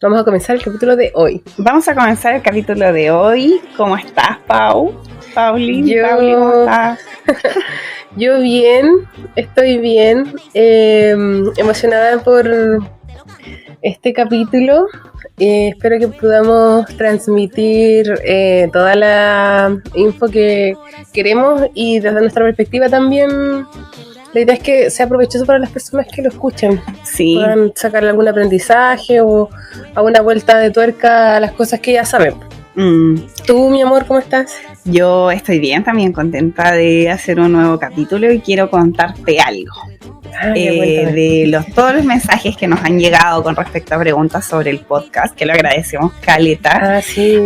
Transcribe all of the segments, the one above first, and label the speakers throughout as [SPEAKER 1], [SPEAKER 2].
[SPEAKER 1] Vamos a comenzar el capítulo de hoy.
[SPEAKER 2] Vamos a comenzar el capítulo de hoy. ¿Cómo estás, Pauli, ¿cómo estás?
[SPEAKER 1] Yo bien, estoy bien, emocionada por este capítulo. Espero que podamos transmitir toda la info que queremos y desde nuestra perspectiva también. La idea es que sea provechoso para las personas que lo escuchen.
[SPEAKER 2] Sí.
[SPEAKER 1] Puedan sacarle algún aprendizaje o alguna vuelta de tuerca a las cosas que ya saben. ¿Tú, mi amor, cómo estás?
[SPEAKER 2] Yo estoy bien, también contenta de hacer un nuevo capítulo y quiero contarte algo. De todos los mensajes que nos han llegado con respecto a preguntas sobre el podcast, que lo agradecemos caleta.
[SPEAKER 1] Sí.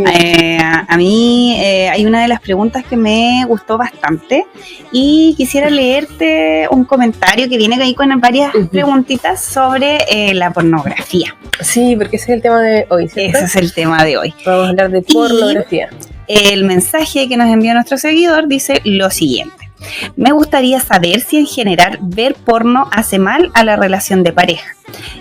[SPEAKER 2] A mí hay una de las preguntas que me gustó bastante y quisiera leerte un comentario que viene ahí con varias preguntitas sobre la pornografía.
[SPEAKER 1] Sí, porque ese es el tema de hoy, ¿cierto?
[SPEAKER 2] Ese es el tema de hoy.
[SPEAKER 1] Vamos a hablar de pornografía.
[SPEAKER 2] El mensaje que nos envió nuestro seguidor dice lo siguiente: me gustaría saber si en general ver porno hace mal a la relación de pareja,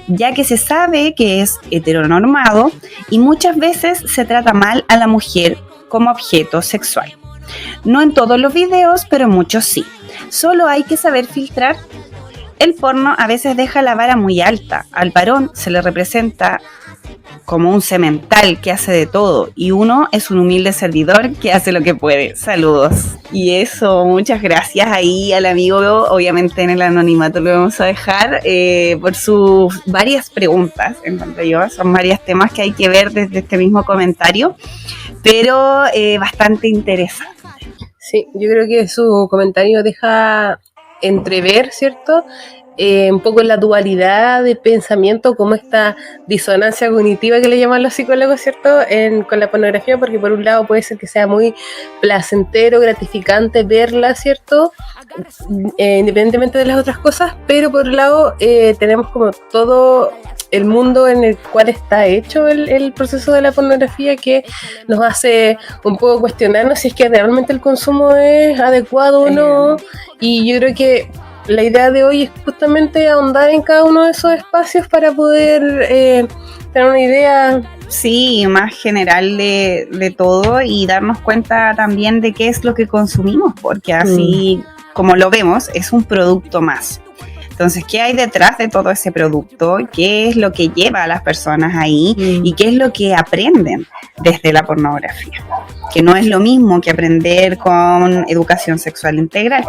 [SPEAKER 2] ya que se sabe que es heteronormado y muchas veces se trata mal a la mujer como objeto sexual. No en todos los videos, pero en muchos sí. Solo hay que saber filtrar. El porno a veces deja la vara muy alta. Al varón se le representa como un semental que hace de todo y uno es un humilde servidor que hace lo que puede. Saludos. Y eso, muchas gracias ahí al amigo, obviamente en el anonimato lo vamos a dejar, por sus varias preguntas. Encuentro yo, son varios temas que hay que ver desde este mismo comentario, pero bastante interesante.
[SPEAKER 1] Sí, yo creo que su comentario deja entrever, ¿cierto? Un poco la dualidad de pensamiento, como esta disonancia cognitiva que le llaman los psicólogos, ¿cierto? Con la pornografía, porque por un lado puede ser que sea muy placentero, gratificante verla, ¿cierto? Independientemente de las otras cosas, pero por otro lado tenemos como todo el mundo en el cual está hecho el proceso de la pornografía, que nos hace un poco cuestionarnos si es que realmente el consumo es adecuado o no. Y yo creo que la idea de hoy es justamente ahondar en cada uno de esos espacios para poder tener una idea,
[SPEAKER 2] sí, más general de todo y darnos cuenta también de qué es lo que consumimos, porque así como lo vemos, es un producto más. Entonces, ¿qué hay detrás de todo ese producto? ¿Qué es lo que lleva a las personas ahí? ¿Y qué es lo que aprenden desde la pornografía? Que no es lo mismo que aprender con educación sexual integral.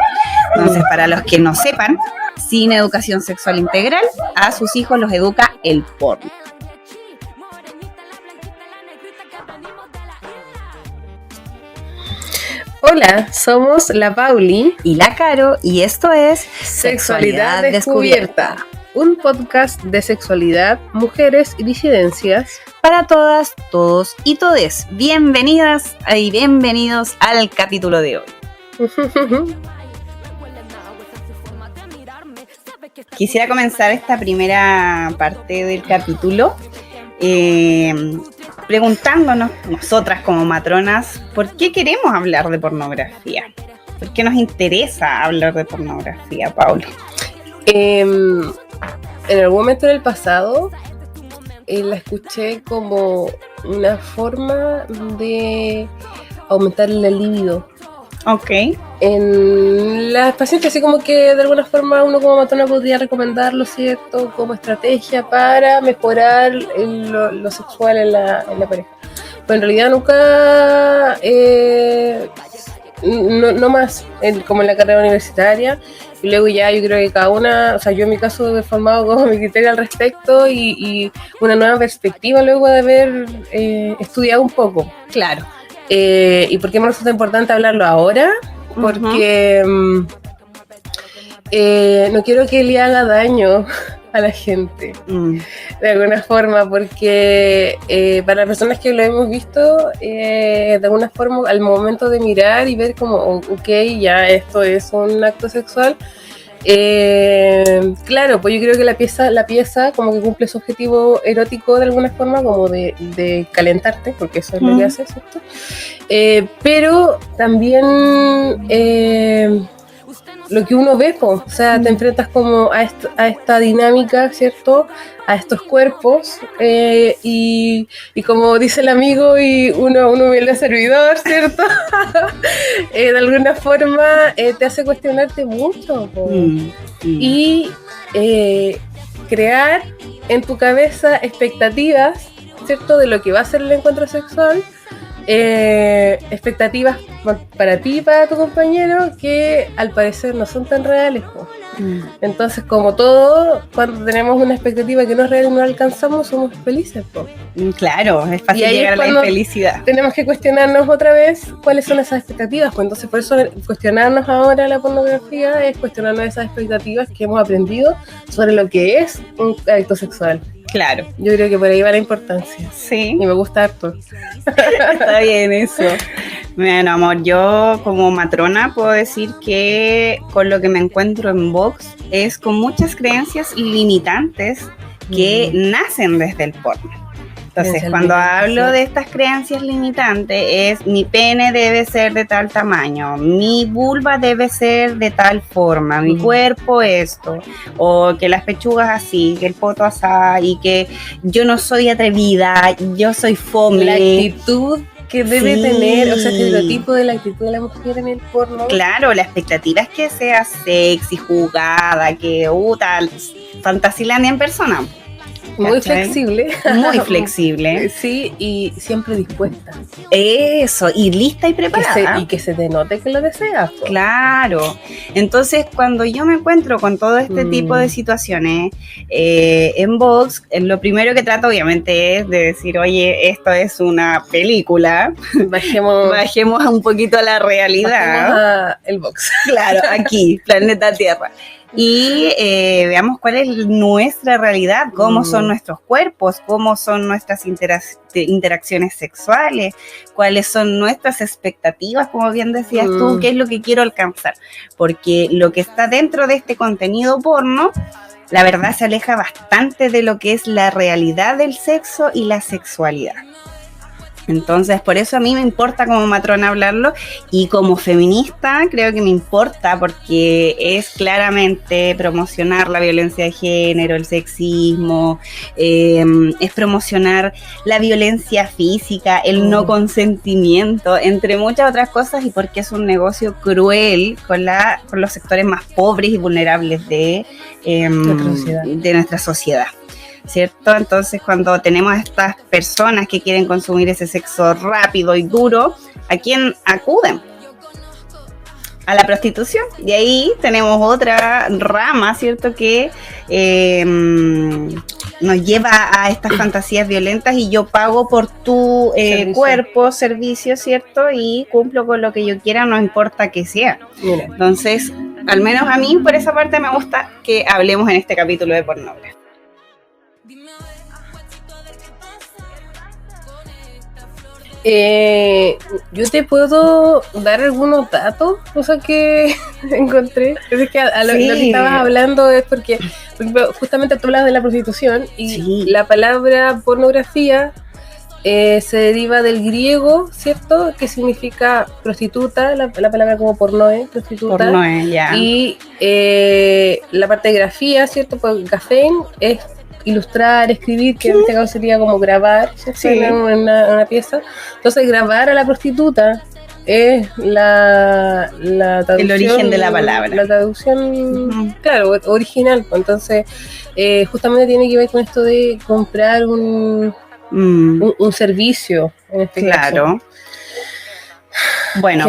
[SPEAKER 2] Entonces, para los que no sepan, sin educación sexual integral, a sus hijos los educa el porno.
[SPEAKER 1] Hola, somos la Pauli
[SPEAKER 2] y la Caro y esto es
[SPEAKER 1] Sexualidad Descubierta, un podcast de sexualidad, mujeres y disidencias
[SPEAKER 2] para todas, todos y todes. Bienvenidas y bienvenidos al capítulo de hoy. Quisiera comenzar esta primera parte del capítulo preguntándonos nosotras como matronas por qué queremos hablar de pornografía, por qué nos interesa hablar de pornografía, Paula.
[SPEAKER 1] En algún momento en el pasado la escuché como una forma de aumentar la libido.
[SPEAKER 2] Ok.
[SPEAKER 1] En las pacientes, así como que de alguna forma uno como matrona podría recomendarlo, ¿cierto? Como estrategia para mejorar lo sexual en la pareja. Pero en realidad nunca, no más, como en la carrera universitaria. Y luego ya yo creo que cada una, o sea, yo en mi caso he formado como mi criterio al respecto y una nueva perspectiva luego de haber estudiado un poco.
[SPEAKER 2] Claro.
[SPEAKER 1] ¿Y por qué me resulta importante hablarlo ahora? Porque no quiero que le haga daño a la gente de alguna forma, porque para las personas que lo hemos visto, de alguna forma al momento de mirar y ver como ok, ya esto es un acto sexual, claro, pues yo creo que la pieza como que cumple su objetivo erótico de alguna forma, como de calentarte, porque eso es lo que hace, ¿cierto? Pero también lo que uno ve, po. O sea, te enfrentas como a esta dinámica, ¿cierto? A estos cuerpos, y como dice el amigo, y uno humilde servidor, ¿cierto? De alguna forma te hace cuestionarte mucho, po. Y crear en tu cabeza expectativas, ¿cierto? De lo que va a ser el encuentro sexual, expectativas para ti y para tu compañero que al parecer no son tan reales, po. Entonces, como todo, cuando tenemos una expectativa que no es real y no la alcanzamos, somos felices, po.
[SPEAKER 2] Claro, es fácil llegar a la infelicidad.
[SPEAKER 1] Tenemos que cuestionarnos otra vez cuáles son esas expectativas, pues entonces por eso cuestionarnos ahora la pornografía es cuestionarnos esas expectativas que hemos aprendido sobre lo que es un acto sexual.
[SPEAKER 2] Claro.
[SPEAKER 1] Yo creo que por ahí va la importancia.
[SPEAKER 2] Sí.
[SPEAKER 1] Y me gusta harto.
[SPEAKER 2] Está bien eso. Bueno, amor, yo como matrona puedo decir que con lo que me encuentro en Vox es con muchas creencias limitantes que nacen desde el porno. Entonces, cuando hablo de estas creencias limitantes es mi pene debe ser de tal tamaño, mi vulva debe ser de tal forma, mi cuerpo esto, o que las pechugas así, que el poto asá, y que yo no soy atrevida, yo soy fome.
[SPEAKER 1] La actitud que debe tener, o sea, el estereotipo de la actitud de la mujer en el porno.
[SPEAKER 2] Claro, la expectativa es que sea sexy, jugada, que tal, Fantasilandia en persona.
[SPEAKER 1] Muy flexible.
[SPEAKER 2] Muy flexible.
[SPEAKER 1] Sí, y siempre dispuesta.
[SPEAKER 2] Eso, y lista y preparada.
[SPEAKER 1] Y que se te note que lo deseas. Pues.
[SPEAKER 2] Claro. Entonces, cuando yo me encuentro con todo este tipo de situaciones, en Vox, lo primero que trato, obviamente, es de decir, oye, esto es una película. Bajemos un poquito a la realidad.
[SPEAKER 1] Bajemos el Vox.
[SPEAKER 2] Claro, aquí, planeta Tierra. Y veamos cuál es nuestra realidad, cómo son nuestros cuerpos, cómo son nuestras interacciones sexuales, cuáles son nuestras expectativas, como bien decías tú, qué es lo que quiero alcanzar. Porque lo que está dentro de este contenido porno, la verdad se aleja bastante de lo que es la realidad del sexo y la sexualidad. Entonces, por eso a mí me importa como matrona hablarlo, y como feminista creo que me importa porque es claramente promocionar la violencia de género, el sexismo, es promocionar la violencia física, el no consentimiento, entre muchas otras cosas, y porque es un negocio cruel con los sectores más pobres y vulnerables de nuestra sociedad. ¿Cierto? Entonces, cuando tenemos a estas personas que quieren consumir ese sexo rápido y duro, ¿a quién acuden? A la prostitución. Y ahí tenemos otra rama, ¿cierto? Que nos lleva a estas fantasías violentas, y yo pago por tu cuerpo, servicio, ¿cierto? Y cumplo con lo que yo quiera, no importa que sea. Mira. Entonces, al menos a mí, por esa parte, me gusta que hablemos en este capítulo de pornografía.
[SPEAKER 1] Yo te puedo dar algunos datos, cosas que encontré. Es que lo que estabas hablando es porque, por ejemplo, justamente tú hablas de la prostitución, y la palabra pornografía se deriva del griego, ¿cierto? Que significa prostituta, la palabra como pornoe, prostituta. Pornoe, ya. Y la parte de grafía, ¿cierto? Pues grafén es ilustrar, escribir, que en este caso sería como grabar, en una pieza. Entonces, grabar a la prostituta es la traducción,
[SPEAKER 2] el origen de la palabra.
[SPEAKER 1] La traducción, claro, original. Entonces, justamente tiene que ver con esto de comprar un servicio, en este caso.
[SPEAKER 2] Bueno,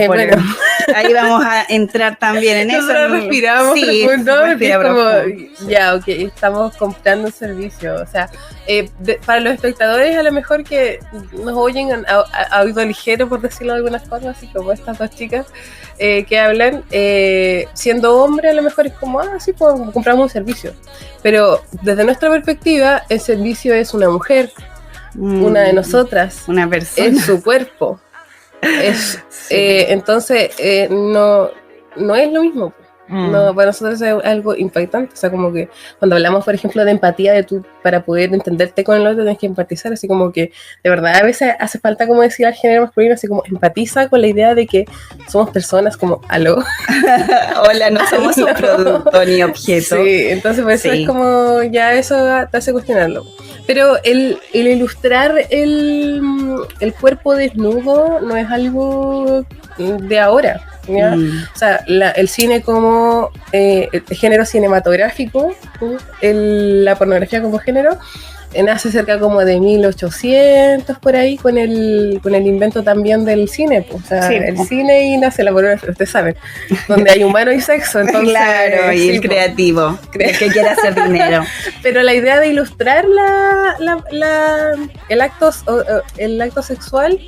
[SPEAKER 2] ahí vamos a entrar también en eso.
[SPEAKER 1] Nosotros respiramos profundo, ya, ok, estamos comprando un servicio. O sea, para los espectadores, a lo mejor que nos oyen a oído ligero, por decirlo de alguna forma, así como estas dos chicas que hablan, siendo hombre, a lo mejor es como, sí, pues compramos un servicio. Pero desde nuestra perspectiva, el servicio es una mujer, una de nosotras,
[SPEAKER 2] una persona,
[SPEAKER 1] es su cuerpo. Entonces no es lo mismo. No, para nosotros es algo impactante, o sea, como que cuando hablamos, por ejemplo, de empatía, para poder entenderte con el otro tienes que empatizar, así como que de verdad a veces hace falta como decir al género masculino, así como empatiza con la idea de que somos personas como, aló.
[SPEAKER 2] Hola, no somos un producto ni objeto.
[SPEAKER 1] Sí, entonces por eso es como, ya eso te hace cuestionarlo. Pero el ilustrar el cuerpo desnudo no es algo de ahora. ¿Ya? O sea, el cine como el género cinematográfico, la pornografía como género, nace cerca como de 1800 por ahí con el invento también del cine, pues. O sea, sí, el cine y nace la pornografía, ustedes saben, donde hay humano y sexo, entonces,
[SPEAKER 2] claro, y sí, el creativo, el que quiere hacer dinero.
[SPEAKER 1] Pero la idea de ilustrar el acto sexual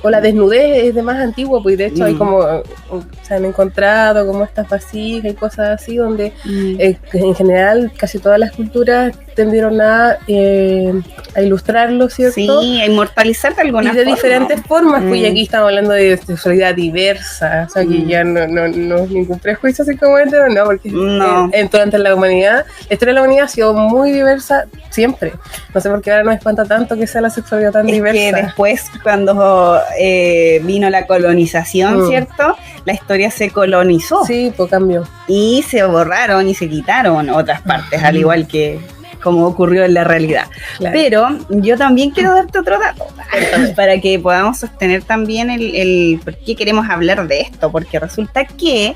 [SPEAKER 1] o la desnudez es de más antiguo, pues de hecho hay como, se han encontrado como estas vasijas y cosas así donde en general casi todas las culturas tendieron a ilustrarlo, ¿cierto?
[SPEAKER 2] Sí, a inmortalizar de alguna forma.
[SPEAKER 1] Y de diferentes formas, pues y aquí estamos hablando de sexualidad diversa, o sea que ya no es ningún prejuicio así como este, no, porque durante la humanidad, la historia de la humanidad ha sido muy diversa siempre. No sé por qué ahora nos espanta tanto que sea la sexualidad tan diversa.
[SPEAKER 2] Que después cuando vino la colonización, ¿cierto? La historia se colonizó.
[SPEAKER 1] Sí, pues cambió.
[SPEAKER 2] Y se borraron y se quitaron otras partes, al igual que como ocurrió en la realidad. Claro. Pero yo también quiero darte otro dato para que podamos sostener también el por qué queremos hablar de esto, porque resulta que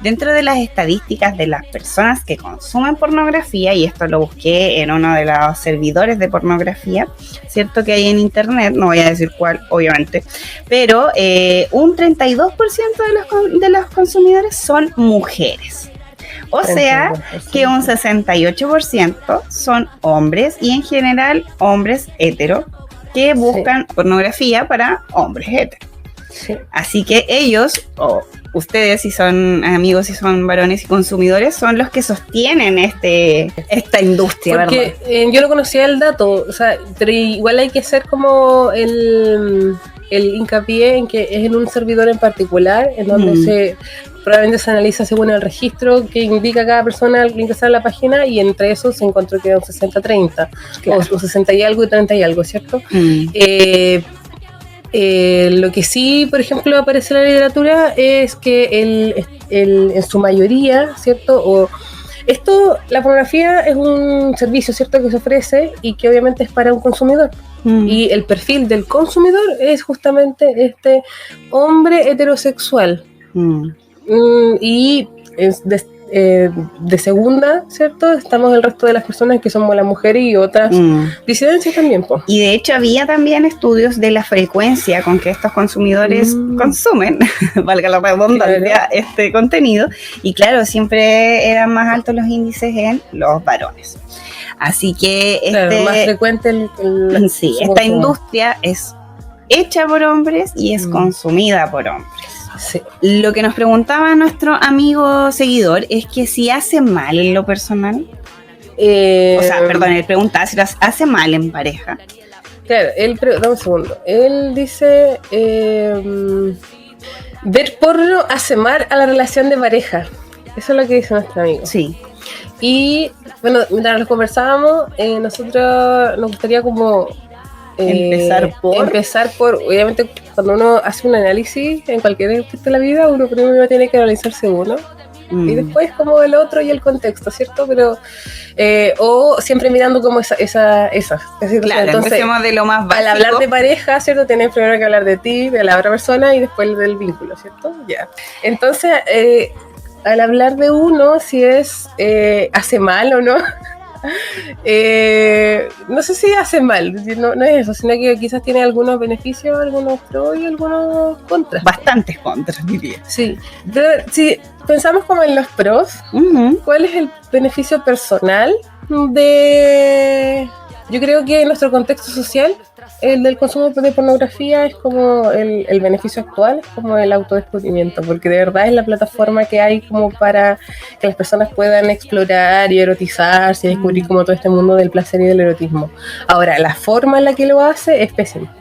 [SPEAKER 2] dentro de las estadísticas de las personas que consumen pornografía, y esto lo busqué en uno de los servidores de pornografía, cierto que hay en internet, no voy a decir cuál, obviamente, pero un 32% de los consumidores son mujeres. O sea, que un 68% son hombres y en general hombres hetero que buscan pornografía para hombres hetero. Sí. Así que ellos, ustedes si son amigos, si son varones y consumidores, son los que sostienen esta industria,
[SPEAKER 1] porque,
[SPEAKER 2] ¿verdad?
[SPEAKER 1] Yo no conocía el dato, o sea, pero igual hay que hacer como el hincapié en que es en un servidor en particular, en donde probablemente se analiza según el registro que indica cada persona al ingresar a la página, y entre esos se encontró que era un 60-30, claro, o 60 y algo y 30 y algo, ¿cierto? Lo que sí, por ejemplo, aparece en la literatura es que en su mayoría, ¿cierto? La pornografía es un servicio, ¿cierto?, que se ofrece y que obviamente es para un consumidor. Y el perfil del consumidor es justamente este hombre heterosexual. Y de segunda, ¿cierto? Estamos el resto de las personas que somos las mujeres y otras disidencias también, po.
[SPEAKER 2] Y de hecho había también estudios de la frecuencia con que estos consumidores consumen, valga la redundancia, claro, este contenido, y claro, siempre eran más altos los índices en los varones. Así que
[SPEAKER 1] más frecuente
[SPEAKER 2] sí, esta industria es hecha por hombres y es consumida por hombres.
[SPEAKER 1] Sí.
[SPEAKER 2] Lo que nos preguntaba nuestro amigo seguidor es que si hace mal en lo personal. Él preguntaba si lo hace mal en pareja.
[SPEAKER 1] Claro, dame un segundo. Él dice, ver porno hace mal a la relación de pareja. Eso es lo que dice nuestro amigo.
[SPEAKER 2] Sí.
[SPEAKER 1] Y bueno, mientras nos conversábamos, nosotros nos gustaría como empezar por, obviamente, cuando uno hace un análisis en cualquier aspecto de la vida, uno primero tiene que analizarse uno y después como el otro y el contexto, ¿cierto? Pero o siempre mirando como esa
[SPEAKER 2] claro,
[SPEAKER 1] entonces
[SPEAKER 2] empecemos de lo más básico.
[SPEAKER 1] Al hablar de pareja, ¿cierto? Tienes primero que hablar de ti, de la otra persona y después del vínculo, ¿cierto? Ya. Entonces al hablar de uno, si hace mal o no, no sé si hace mal, no es eso, sino que quizás tiene algunos beneficios, algunos pros y algunos contras.
[SPEAKER 2] Bastantes contras, diría.
[SPEAKER 1] Sí, pero si pensamos como en los pros, ¿cuál es el beneficio personal yo creo que en nuestro contexto social, el del consumo de pornografía es como el beneficio actual, es como el autodescubrimiento, porque de verdad es la plataforma que hay como para que las personas puedan explorar y erotizarse y descubrir como todo este mundo del placer y del erotismo. Ahora, la forma en la que lo hace es pésima.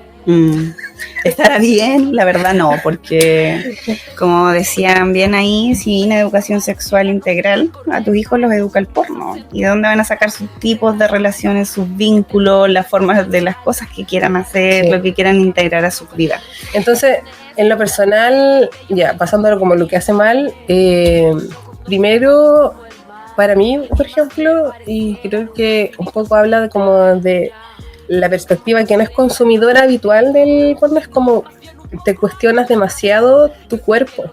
[SPEAKER 2] ¿Estará bien? La verdad no, porque como decían bien ahí, sin educación sexual integral, a tus hijos los educa el porno. ¿Y de dónde van a sacar sus tipos de relaciones, sus vínculos, las formas de las cosas que quieran hacer, lo que quieran integrar a su vida?
[SPEAKER 1] Entonces, en lo personal, ya pasándolo como lo que hace mal, primero, para mí, por ejemplo, y creo que un poco habla de como de la perspectiva que no es consumidora habitual del porno, es como te cuestionas demasiado tu cuerpo.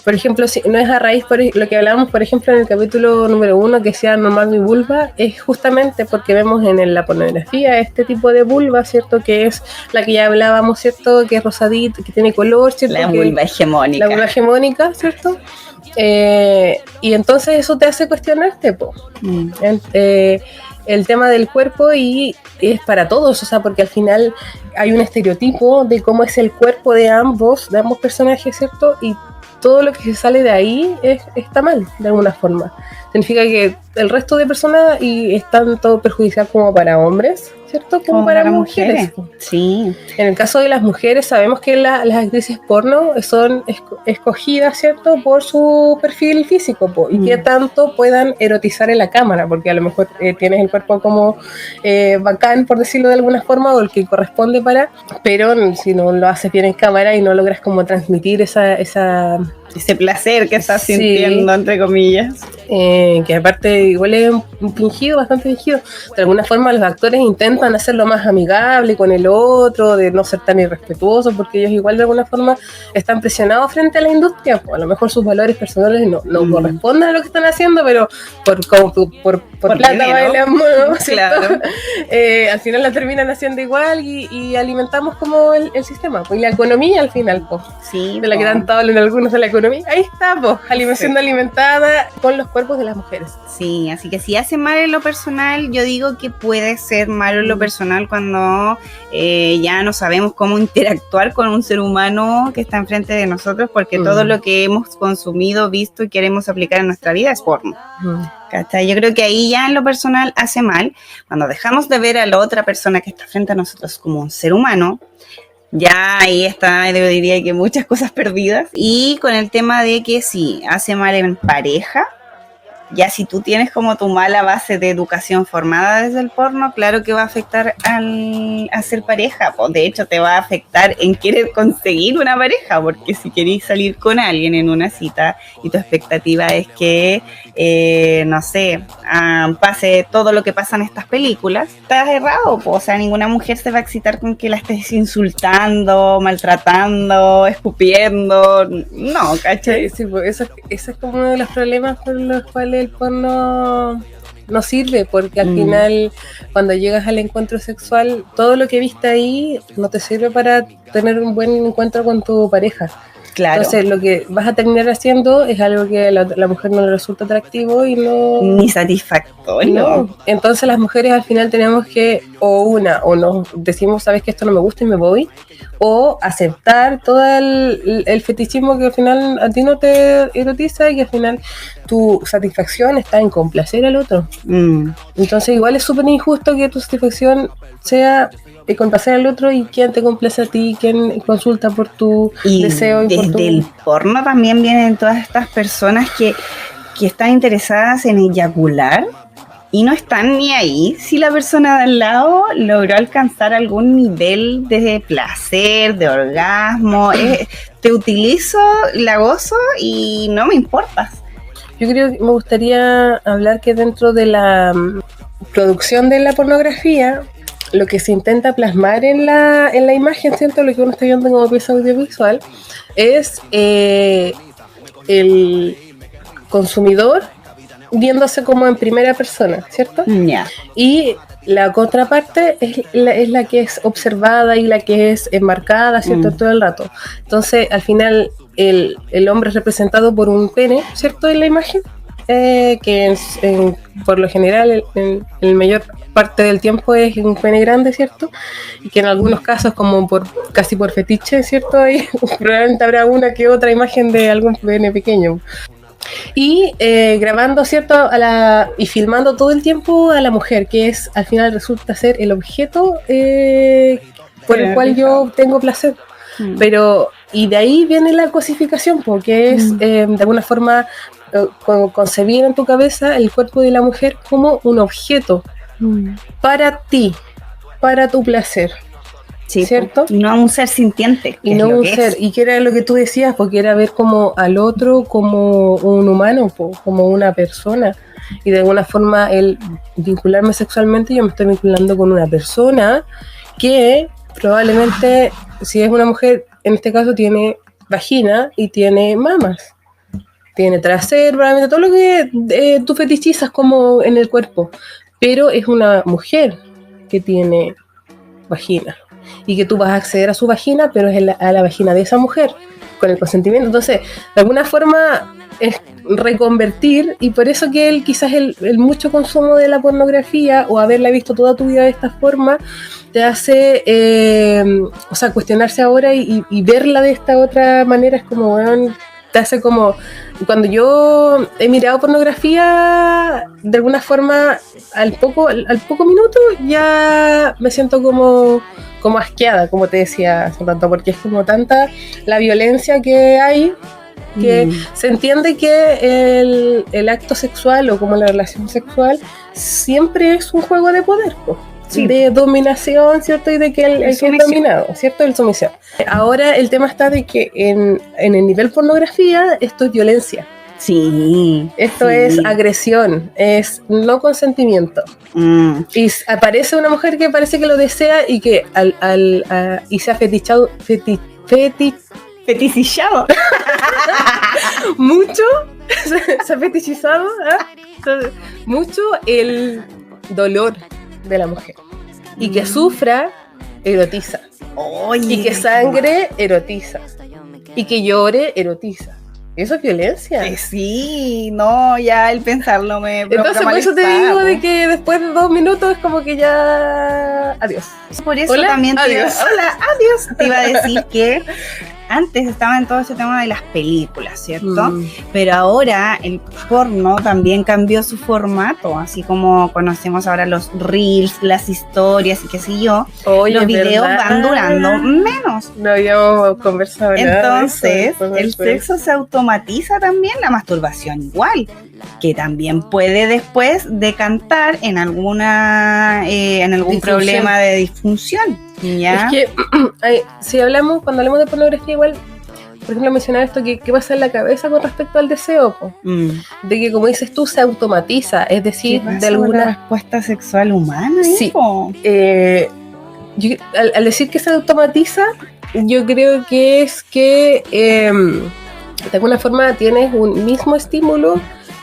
[SPEAKER 1] Por ejemplo, si no es a raíz por lo que hablábamos, por ejemplo, en el capítulo número 1, que sea normal mi vulva, es justamente porque vemos en la pornografía este tipo de vulva, ¿cierto? Que es la que ya hablábamos, ¿cierto? Que es rosadita, que tiene color, ¿cierto?
[SPEAKER 2] La vulva hegemónica.
[SPEAKER 1] La vulva hegemónica, ¿cierto? Y entonces eso te hace cuestionarte, po. El tema del cuerpo, y es para todos, o sea, porque al final hay un estereotipo de cómo es el cuerpo de ambos personajes, ¿cierto? Y todo lo que se sale de ahí está mal, de alguna forma. Significa que el resto de personas y es tanto perjudicial como para hombres, ¿cierto? Como para mujeres.
[SPEAKER 2] Sí.
[SPEAKER 1] En el caso de las mujeres, sabemos que las actrices porno son escogidas, ¿cierto? Por su perfil físico, y que tanto puedan erotizar en la cámara, porque a lo mejor tienes el cuerpo como bacán, por decirlo de alguna forma, o el que corresponde pero si no lo haces bien en cámara y no logras como transmitir
[SPEAKER 2] ese placer que estás sintiendo, entre comillas.
[SPEAKER 1] Que aparte igual es fingido, bastante fingido. De alguna forma los actores intentan hacerlo más amigable con el otro, de no ser tan irrespetuosos, porque ellos igual de alguna forma están presionados frente a la industria. Pues a lo mejor sus valores personales no corresponden a lo que están haciendo, pero por plata bailan, ¿no?
[SPEAKER 2] Claro.
[SPEAKER 1] Al final la terminan haciendo igual y alimentamos como el sistema, pues, y la economía al final, pues,
[SPEAKER 2] sí,
[SPEAKER 1] de la que tanto hablan algunos de la economía. Ahí está, pues, siendo alimentada con los cuerpos de las mujeres.
[SPEAKER 2] Sí, así que si hace mal en lo personal, yo digo que puede ser malo en lo personal cuando ya no sabemos cómo interactuar con un ser humano que está enfrente de nosotros, porque todo lo que hemos consumido, visto y queremos aplicar en nuestra vida es porno. ¿Cachai? Yo creo que ahí ya en lo personal hace mal. Cuando dejamos de ver a la otra persona que está frente a nosotros como un ser humano, ya ahí está, yo diría que muchas cosas perdidas. Y con el tema de que sí, hace mal en pareja, ya si tú tienes como tu mala base de educación formada desde el porno, claro que va a afectar a ser pareja, pues de hecho te va a afectar en querer conseguir una pareja, porque si querés salir con alguien en una cita y tu expectativa es que, no sé, pase todo lo que pasa en estas películas, estás errado, pues, o sea, ninguna mujer se va a excitar con que la estés insultando, maltratando, escupiendo, no, ¿cachai?
[SPEAKER 1] Sí, pues eso es como uno de los problemas por los cuales el porno no sirve, porque al final cuando llegas al encuentro sexual, todo lo que viste ahí no te sirve para tener un buen encuentro con tu pareja. Claro. Entonces lo que vas a terminar haciendo es algo que a la mujer no le resulta atractivo y no...
[SPEAKER 2] ni satisfactorio.
[SPEAKER 1] No. Entonces las mujeres al final tenemos que o nos decimos, sabes que esto no me gusta y me voy, o aceptar todo el fetichismo que al final a ti no te erotiza y que al final tu satisfacción está en complacer al otro. Entonces igual es súper injusto que tu satisfacción sea complacer al otro y quién te complace a ti, quién consulta por tu deseo. Y
[SPEAKER 2] desde el porno también vienen todas estas personas que están interesadas en eyacular y no están ni ahí si la persona de al lado logró alcanzar algún nivel de placer, de orgasmo. Te utilizo, la gozo y no me importas.
[SPEAKER 1] Yo creo que me gustaría hablar que dentro de la producción de la pornografía, lo que se intenta plasmar en la imagen, ¿cierto? Lo que uno está viendo como pieza audiovisual es el consumidor viéndose como en primera persona, ¿cierto?
[SPEAKER 2] Yeah.
[SPEAKER 1] Y la contraparte es la que es observada y la que es enmarcada, ¿cierto? Todo el rato. Entonces, al final, el hombre es representado por un pene, ¿cierto? En la imagen, que por lo general, en mayor parte del tiempo es un pene grande, ¿cierto? Y que en algunos casos, como casi por fetiche, ¿cierto? Ahí probablemente habrá una que otra imagen de algún pene pequeño. Y grabando, ¿cierto? Y filmando todo el tiempo a la mujer, que al final resulta ser el objeto por el cual yo obtengo placer. Pero, y de ahí viene la cosificación, porque es de alguna forma concebir en tu cabeza el cuerpo de la mujer como un objeto para ti, para tu placer.
[SPEAKER 2] Sí,
[SPEAKER 1] ¿cierto?
[SPEAKER 2] Y no un ser sintiente.
[SPEAKER 1] Y no un ser, y que era lo que tú decías, porque era ver como al otro como un humano, como una persona. Y de alguna forma el vincularme sexualmente, yo me estoy vinculando con una persona que probablemente, si es una mujer, en este caso tiene vagina y tiene mamas. Tiene trasero, probablemente todo lo que tú fetichizas como en el cuerpo. Pero es una mujer que tiene vagina. Y que tú vas a acceder a su vagina, pero es a la vagina de esa mujer, con el consentimiento. Entonces, de alguna forma es reconvertir, y por eso que quizás el mucho consumo de la pornografía o haberla visto toda tu vida de esta forma te hace cuestionarse ahora y verla de esta otra manera. Es como, bueno, te hace como, cuando yo he mirado pornografía, de alguna forma al poco minuto ya me siento como asqueada, como te decía hace rato, porque es como tanta la violencia que hay, que se entiende que el acto sexual o como la relación sexual siempre es un juego de poder, de dominación, ¿cierto? Y de que el que es dominado, ¿cierto? El sumisión. Ahora el tema está de que en el nivel pornografía esto es violencia.
[SPEAKER 2] Sí.
[SPEAKER 1] Esto es agresión, es no consentimiento. Y aparece una mujer que parece que lo desea y que y se ha fetichizado mucho, se ha fetichizado mucho el dolor de la mujer. Y que sufra, erotiza. Y que sangre, erotiza. Y que llore, erotiza. Eso es violencia.
[SPEAKER 2] Sí, no, ya el pensarlo me provoca.
[SPEAKER 1] Entonces, por eso te digo de que después de 2 minutos es como que ya... Adiós.
[SPEAKER 2] Por eso
[SPEAKER 1] Hola,
[SPEAKER 2] también
[SPEAKER 1] adiós.
[SPEAKER 2] Adiós. Te iba a decir que antes estaba en todo ese tema de las películas, ¿cierto? Pero ahora el porno también cambió su formato, así como conocemos ahora los reels, las historias y qué sé yo.
[SPEAKER 1] Oye,
[SPEAKER 2] los videos
[SPEAKER 1] ¿verdad?
[SPEAKER 2] van durando menos.
[SPEAKER 1] No habíamos conversado nada.
[SPEAKER 2] Entonces, el sexo se automatiza también, la masturbación igual, que también puede después decantar en algún problema de disfunción. ¿Ya?
[SPEAKER 1] Es que cuando hablamos de pornografía igual, por ejemplo, mencionaba esto, que pasa en la cabeza con respecto al deseo, de que, como dices tú, se automatiza, es decir,
[SPEAKER 2] ¿Qué pasa
[SPEAKER 1] de alguna
[SPEAKER 2] con la respuesta sexual humana?
[SPEAKER 1] Sí. Al decir que se automatiza, yo creo que es que de alguna forma tienes un mismo estímulo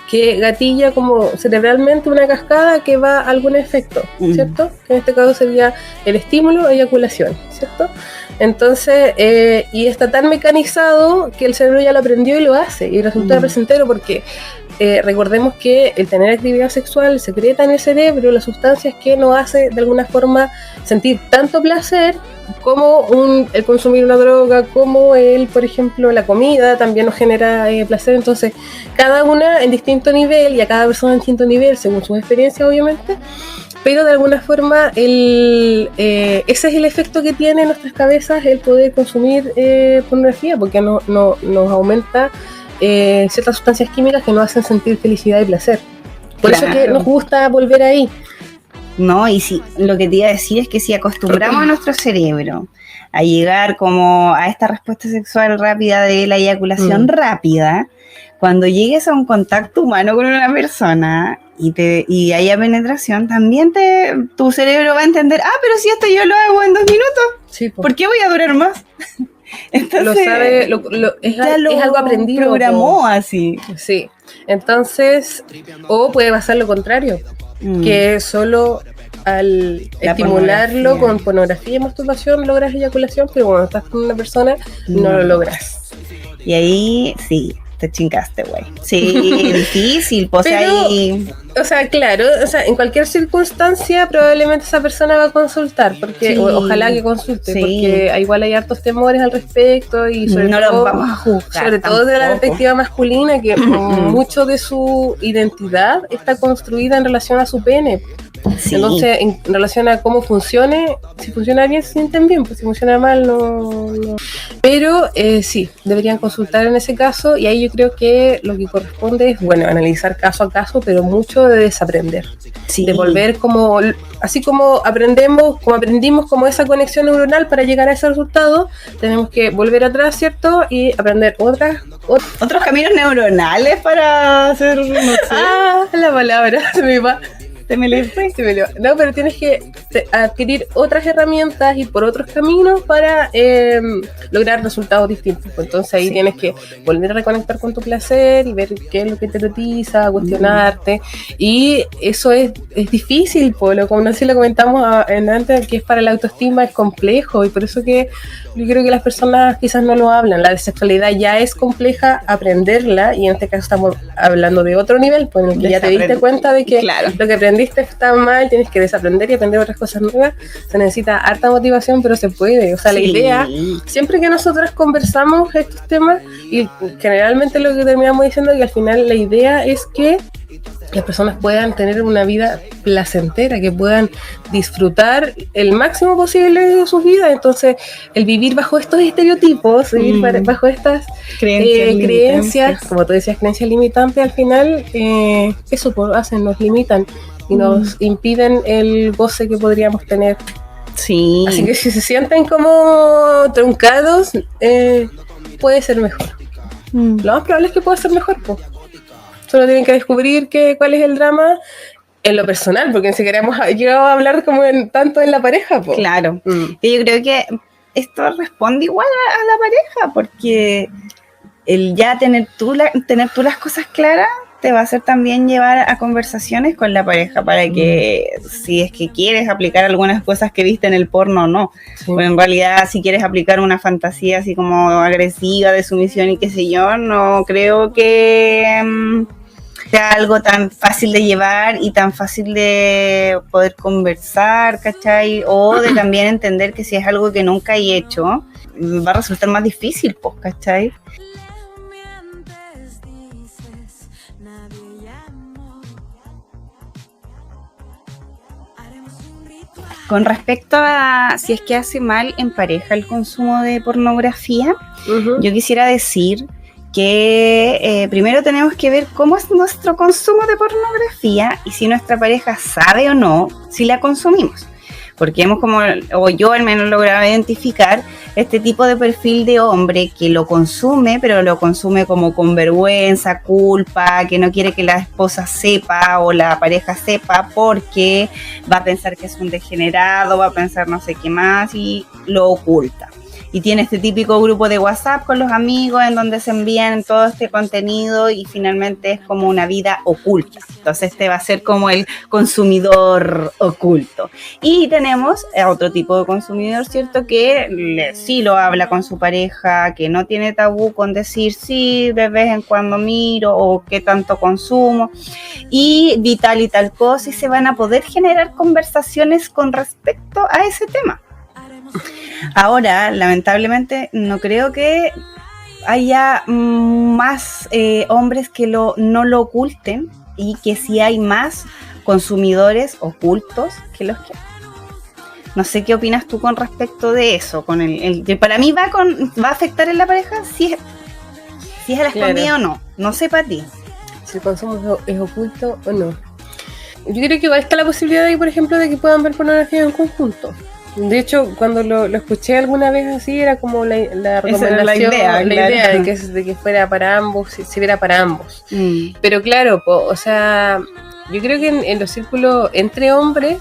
[SPEAKER 1] que gatilla como cerebralmente una cascada que va a algún efecto, ¿cierto? Que en este caso sería el estímulo, eyaculación, ¿cierto? Entonces, y está tan mecanizado que el cerebro ya lo aprendió y lo hace, y resulta placentero porque recordemos que el tener actividad sexual secreta en el cerebro las sustancias que nos hace de alguna forma sentir tanto placer como el consumir una droga, como por ejemplo, la comida también nos genera placer. Entonces, cada una en distinto nivel y a cada persona en distinto nivel, según sus experiencias, obviamente, pero de alguna forma ese es el efecto que tiene en nuestras cabezas el poder consumir pornografía, porque nos aumenta ciertas sustancias químicas que nos hacen sentir felicidad y placer. Por eso que nos gusta volver ahí.
[SPEAKER 2] No, y si lo que te iba a decir es que si acostumbramos a nuestro cerebro a llegar como a esta respuesta sexual rápida de la eyaculación rápida, cuando llegues a un contacto humano con una persona y haya penetración, también tu cerebro va a entender, pero si esto yo lo hago en 2 minutos,
[SPEAKER 1] sí,
[SPEAKER 2] ¿por qué voy a durar más? Entonces,
[SPEAKER 1] lo sabe, es algo aprendido.
[SPEAKER 2] Programó así.
[SPEAKER 1] Sí, entonces, o puede pasar lo contrario, que solo al estimularlo con pornografía y masturbación logras eyaculación, pero cuando estás con una persona no lo logras.
[SPEAKER 2] Y ahí sí, te chingaste, güey. Sí, difícil, pues ahí...
[SPEAKER 1] O sea, claro, en cualquier circunstancia probablemente esa persona va a consultar, porque ojalá que consulte, porque igual hay hartos temores al respecto y sobre
[SPEAKER 2] no
[SPEAKER 1] todo,
[SPEAKER 2] los vamos a juzgar,
[SPEAKER 1] sobre todo de la perspectiva masculina, que mucho de su identidad está construida en relación a su pene.
[SPEAKER 2] Sí.
[SPEAKER 1] Entonces, en relación a cómo funcione, si funciona bien, se sienten bien, pues si funciona mal, no. Pero sí, deberían consultar en ese caso, y ahí yo creo que lo que corresponde es, bueno, analizar caso a caso, pero mucho de desaprender.
[SPEAKER 2] Sí.
[SPEAKER 1] De volver como, así como aprendimos como esa conexión neuronal para llegar a ese resultado, tenemos que volver atrás, ¿cierto? Y aprender
[SPEAKER 2] Otros caminos neuronales para hacer, no sé.
[SPEAKER 1] la palabra, se me va.
[SPEAKER 2] ¿Te me leíste?
[SPEAKER 1] No, pero tienes que adquirir otras herramientas y por otros caminos para lograr resultados distintos. Entonces ahí tienes que volver a reconectar con tu placer y ver qué es lo que te erotiza, cuestionarte. Y eso es difícil, como así lo comentamos antes, que es para la autoestima, es complejo. Y por eso que yo creo que las personas quizás no lo hablan. La sexualidad ya es compleja aprenderla, y en este caso estamos hablando de otro nivel, pues en el que ya te diste cuenta de que lo que aprendiste está mal, tienes que desaprender y aprender otras cosas nuevas. Se necesita harta motivación, pero se puede. O sea, la idea, siempre que nosotras conversamos estos temas, y generalmente lo que terminamos diciendo es que al final la idea es que las personas puedan tener una vida placentera, que puedan disfrutar el máximo posible de sus vidas. Entonces, el vivir bajo estos estereotipos, vivir bajo estas creencias, como tú decías, creencias limitantes, al final eso nos limitan y nos impiden el goce que podríamos tener.
[SPEAKER 2] Sí.
[SPEAKER 1] Así que si se sienten como truncados, puede ser mejor. Lo más probable es que pueda ser mejor, pues. Solo tienen que descubrir cuál es el drama en lo personal, porque ni siquiera hemos llegado a hablar como tanto en la pareja, po.
[SPEAKER 2] Claro. Y yo creo que esto responde igual a la pareja, porque el ya tener tú las cosas claras te va a hacer también llevar a conversaciones con la pareja para que, si es que quieres aplicar algunas cosas que viste en el porno o no. Pero en realidad, si quieres aplicar una fantasía así como agresiva de sumisión y qué sé yo, no creo que sea algo tan fácil de llevar y tan fácil de poder conversar, ¿cachai? O de también entender que si es algo que nunca he hecho, va a resultar más difícil, pues, ¿cachai? Con respecto a si es que hace mal en pareja el consumo de pornografía, yo quisiera decir que primero tenemos que ver cómo es nuestro consumo de pornografía y si nuestra pareja sabe o no si la consumimos. Porque o yo al menos logrado identificar este tipo de perfil de hombre que lo consume, pero lo consume como con vergüenza, culpa, que no quiere que la esposa sepa o la pareja sepa porque va a pensar que es un degenerado, va a pensar no sé qué más y lo oculta. Y tiene este típico grupo de WhatsApp con los amigos en donde se envían todo este contenido y finalmente es como una vida oculta. Entonces este va a ser como el consumidor oculto. Y tenemos a otro tipo de consumidor, ¿cierto? Que sí lo habla con su pareja, que no tiene tabú con decir sí, de vez en cuando miro o qué tanto consumo y vital y tal cosa, y se van a poder generar conversaciones con respecto a ese tema. Ahora, lamentablemente, no creo que haya más hombres que no lo oculten y que sí hay más consumidores ocultos que los que... No sé qué opinas tú con respecto de eso, con el que para mí va a afectar en la pareja si es a la escondida o no. No sé para ti.
[SPEAKER 1] Si el consumo es oculto o no. Yo creo que igual está la posibilidad de, por ejemplo, de que puedan ver pornografía en conjunto. De hecho, cuando lo escuché alguna vez así, era como la recomendación, la idea de que fuera para ambos, si viera para ambos. Pero claro, o sea, yo creo que en los círculos entre hombres,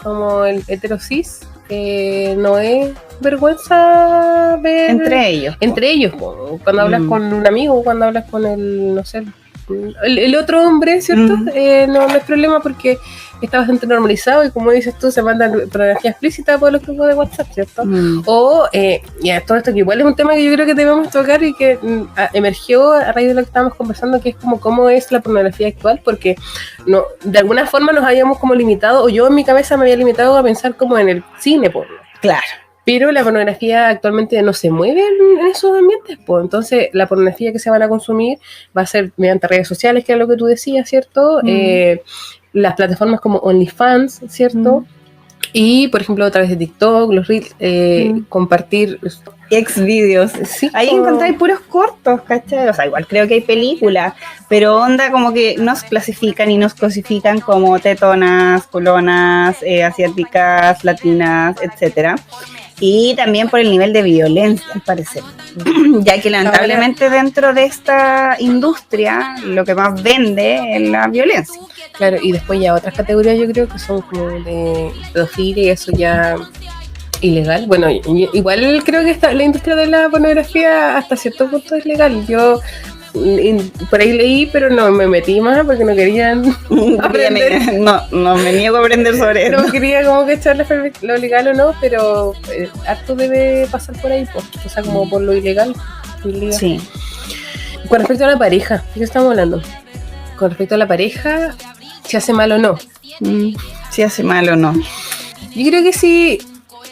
[SPEAKER 1] como el heterosis, no es vergüenza ver... Entre ellos, cuando hablas con un amigo, cuando hablas con el otro hombre, ¿cierto? No es problema porque está bastante normalizado y como dices tú, se mandan pornografía explícita por los grupos de WhatsApp, ¿cierto? O, todo esto que igual es un tema que yo creo que debemos tocar y que emergió a raíz de lo que estábamos conversando, que es como cómo es la pornografía actual, porque no, de alguna forma nos habíamos como limitado, o yo en mi cabeza me había limitado a pensar como en el cine porno.
[SPEAKER 2] Claro.
[SPEAKER 1] Pero la pornografía actualmente no se mueve en esos ambientes, pues. Entonces la pornografía que se van a consumir va a ser mediante redes sociales, que es lo que tú decías, ¿cierto? las plataformas como OnlyFans, ¿cierto? Y, por ejemplo, a través de TikTok, los Reels, compartir
[SPEAKER 2] Xvideos.
[SPEAKER 1] Sí,
[SPEAKER 2] Ahí encontráis puros cortos, ¿cachai? O sea, igual creo que hay películas, pero onda como que nos clasifican y nos cosifican como tetonas, culonas, asiáticas, latinas, etcétera. Y también por el nivel de violencia, al parecer. Ya que lamentablemente dentro de esta industria lo que más vende es la violencia.
[SPEAKER 1] Claro, y después ya otras categorías yo creo que son como de pedofilia y eso ya ilegal. Bueno, igual creo que la industria de la pornografía hasta cierto punto es legal. Yo por ahí leí, pero no me metí más porque no querían aprender.
[SPEAKER 2] No me niego a aprender sobre eso.
[SPEAKER 1] No quería como que echarle lo legal o no, pero harto debe pasar por ahí, pues, o sea, como por lo ilegal.
[SPEAKER 2] Sí.
[SPEAKER 1] Con respecto a la pareja, ¿de qué estamos hablando? Con respecto a la pareja, si hace mal o no.
[SPEAKER 2] Si hace mal o no.
[SPEAKER 1] Yo creo que si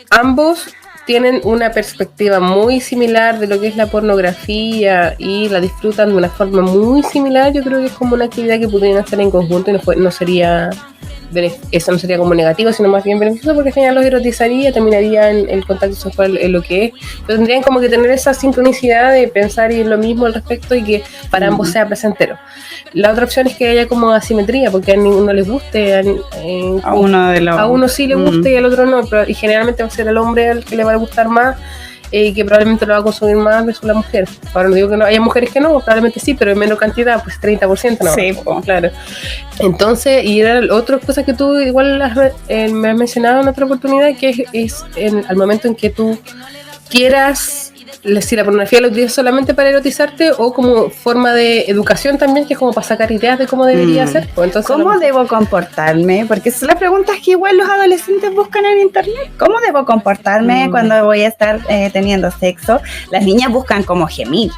[SPEAKER 1] ambos tienen una perspectiva muy similar de lo que es la pornografía y la disfrutan de una forma muy similar, yo creo que es como una actividad que podrían hacer en conjunto y no sería eso no sería como negativo, sino más bien beneficioso, porque al final los erotizaría, terminaría en el contacto sexual en lo que es, pero tendrían como que tener esa sincronicidad de pensar y lo mismo al respecto y que para ambos sea placentero. La otra opción es que haya como asimetría, porque a ninguno les guste, a uno sí le guste y al otro no, pero, y generalmente va a ser el hombre al que le va a gustar más, que probablemente lo va a consumir más versus la mujer. Ahora no digo que no haya mujeres que no, probablemente sí, pero en menor cantidad, pues 30%, ¿no?
[SPEAKER 2] Sí,
[SPEAKER 1] claro. Entonces, y eran otras cosas que tú igual me has mencionado en otra oportunidad, que es al momento en que tú quieras, si la pornografía la utilizas solamente para erotizarte o como forma de educación también, que es como para sacar ideas de cómo debería ser. Pues entonces,
[SPEAKER 2] ¿cómo debo comportarme? Porque son las preguntas que igual los adolescentes buscan en internet. ¿Cómo debo comportarme cuando voy a estar teniendo sexo? Las niñas buscan cómo gemir.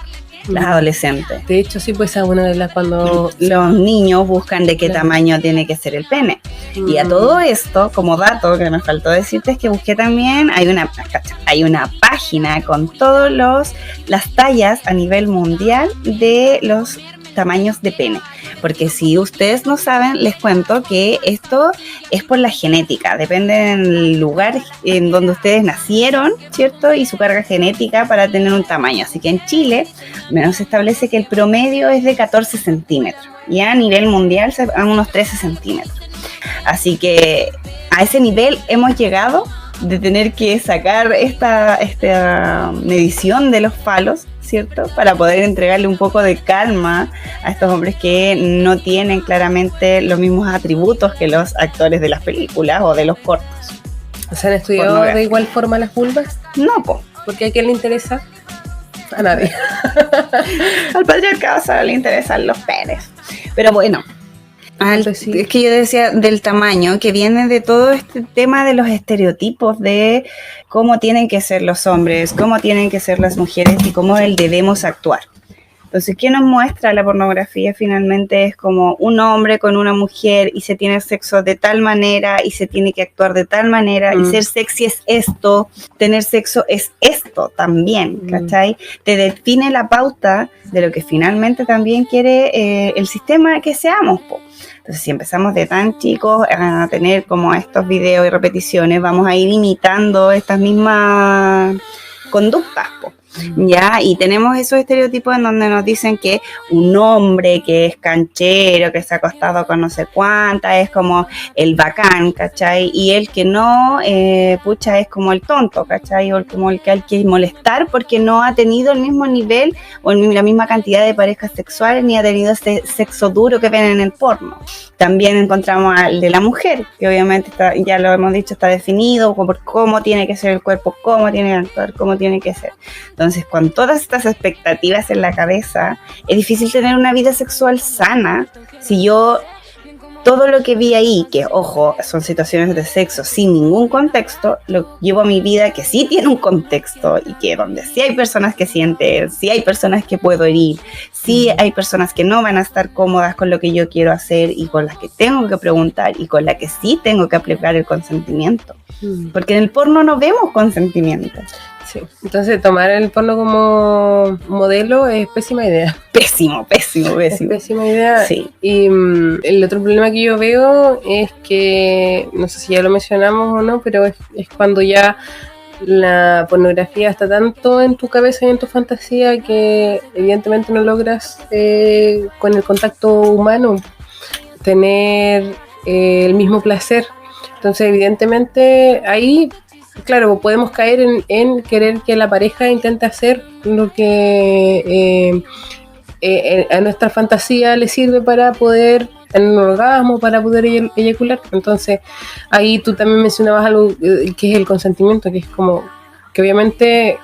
[SPEAKER 2] Las adolescentes.
[SPEAKER 1] De hecho, sí, pues es una de las cuando
[SPEAKER 2] los niños buscan de qué tamaño tiene que ser el pene. Y a todo esto, como dato que me faltó decirte, es que busqué también, hay una página con todas las tallas a nivel mundial de los tamaños de pene. Porque si ustedes no saben, les cuento que esto es por la genética, depende del lugar en donde ustedes nacieron, ¿cierto? Y su carga genética para tener un tamaño. Así que en Chile, menos se establece que el promedio es de 14 centímetros. Y a nivel mundial se van unos 13 centímetros. Así que a ese nivel hemos llegado de tener que sacar esta medición de los falos, ¿cierto? Para poder entregarle un poco de calma a estos hombres que no tienen claramente los mismos atributos que los actores de las películas o de los cortos.
[SPEAKER 1] ¿Se han estudiado de igual forma las vulvas?
[SPEAKER 2] No, po.
[SPEAKER 1] ¿Porque a quién le interesa? A nadie.
[SPEAKER 2] Al patriarcado solo le interesan los penes. Pero bueno, es que yo decía del tamaño, que viene de todo este tema de los estereotipos de cómo tienen que ser los hombres, cómo tienen que ser las mujeres y cómo debemos actuar. Entonces, ¿qué nos muestra la pornografía? Finalmente es como un hombre con una mujer y se tiene sexo de tal manera y se tiene que actuar de tal manera y ser sexy es esto, tener sexo es esto también, ¿cachai? Te define la pauta de lo que finalmente también quiere el sistema que seamos, po. Entonces, si empezamos de tan chicos a tener como estos videos y repeticiones, vamos a ir imitando estas mismas conductas, po. Ya, y tenemos esos estereotipos en donde nos dicen que un hombre que es canchero, que se ha acostado con no sé cuánta, es como el bacán, ¿cachai? Y el que no, es como el tonto, ¿cachai? O como el que hay que molestar porque no ha tenido el mismo nivel o la misma cantidad de parejas sexuales ni ha tenido ese sexo duro que ven en el porno. También encontramos al de la mujer, que obviamente ya lo hemos dicho, está definido por cómo tiene que ser el cuerpo, cómo tiene que actuar, cómo tiene que ser. Entonces, con todas estas expectativas en la cabeza, es difícil tener una vida sexual sana si yo todo lo que vi ahí, que ojo, son situaciones de sexo sin ningún contexto, lo llevo a mi vida que sí tiene un contexto y que donde sí hay personas que sienten, sí hay personas que puedo herir, sí hay personas que no van a estar cómodas con lo que yo quiero hacer y con las que tengo que preguntar y con las que sí tengo que aplicar el consentimiento. Porque en el porno no vemos consentimiento.
[SPEAKER 1] Sí. Entonces tomar el porno como modelo es pésima idea.
[SPEAKER 2] Pésimo.
[SPEAKER 1] Es pésima idea.
[SPEAKER 2] Sí.
[SPEAKER 1] Y el otro problema que yo veo es que, no sé si ya lo mencionamos o no, pero es cuando ya la pornografía está tanto en tu cabeza y en tu fantasía que evidentemente no logras con el contacto humano tener el mismo placer. Entonces evidentemente ahí, claro, podemos caer en querer que la pareja intente hacer lo que a nuestra fantasía le sirve para poder tener un orgasmo, para poder eyacular. Entonces ahí tú también mencionabas algo que es el consentimiento, que es como que obviamente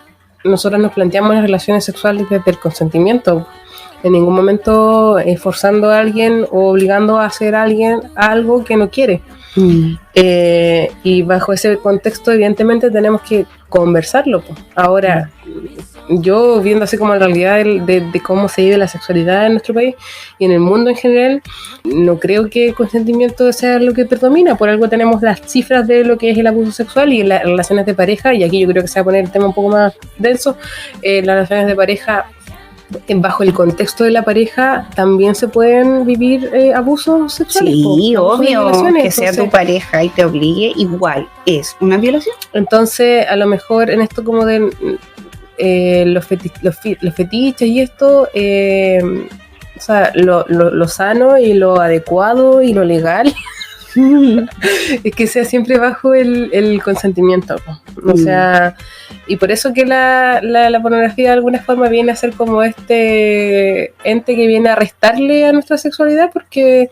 [SPEAKER 1] nosotros nos planteamos las relaciones sexuales desde el consentimiento, en ningún momento forzando a alguien o obligando a hacer a alguien algo que no quiere. Y bajo ese contexto evidentemente tenemos que conversarlo. Ahora, yo viendo así como la realidad de cómo se vive la sexualidad en nuestro país y en el mundo en general, no creo que el consentimiento sea lo que predomina. Por algo tenemos las cifras de lo que es el abuso sexual y las relaciones de pareja, y aquí yo creo que se va a poner el tema un poco más denso. Las relaciones de pareja, bajo el contexto de la pareja, también se pueden vivir abusos sexuales.
[SPEAKER 2] Sí, obvio, que sea
[SPEAKER 1] Entonces,
[SPEAKER 2] tu pareja y te obligue, igual es una violación.
[SPEAKER 1] Entonces, a lo mejor en esto como de los fetiches y esto, o sea, lo sano y lo adecuado y lo legal es que sea siempre bajo el consentimiento. O sea, y por eso que la pornografía de alguna forma viene a ser como este ente que viene a restarle a nuestra sexualidad, porque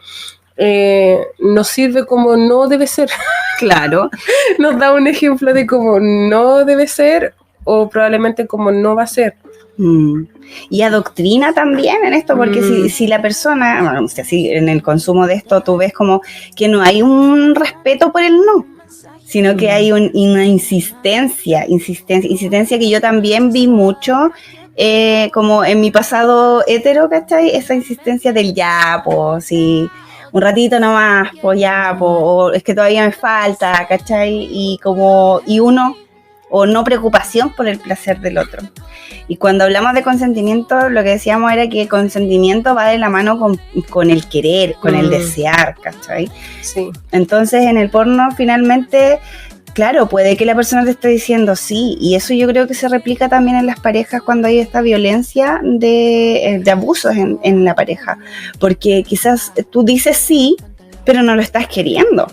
[SPEAKER 1] nos sirve como no debe ser.
[SPEAKER 2] Claro.
[SPEAKER 1] Nos da un ejemplo de cómo no debe ser o probablemente cómo no va a ser.
[SPEAKER 2] Y adoctrina también en esto, porque si la persona, bueno, si en el consumo de esto tú ves como que no hay un respeto por el no, sino que hay una insistencia que yo también vi mucho, como en mi pasado hetero, ¿cachai? Esa insistencia del ya, pues, sí, un ratito nomás, pues ya, pues, o es que todavía me falta, ¿cachai? Y uno, o no preocupación por el placer del otro. Y cuando hablamos de consentimiento, lo que decíamos era que el consentimiento va de la mano con el querer, con el desear, ¿cachai?
[SPEAKER 1] Sí.
[SPEAKER 2] Entonces, en el porno, finalmente, claro, puede que la persona te esté diciendo sí, y eso yo creo que se replica también en las parejas cuando hay esta violencia de abusos en la pareja, porque quizás tú dices sí, pero no lo estás queriendo.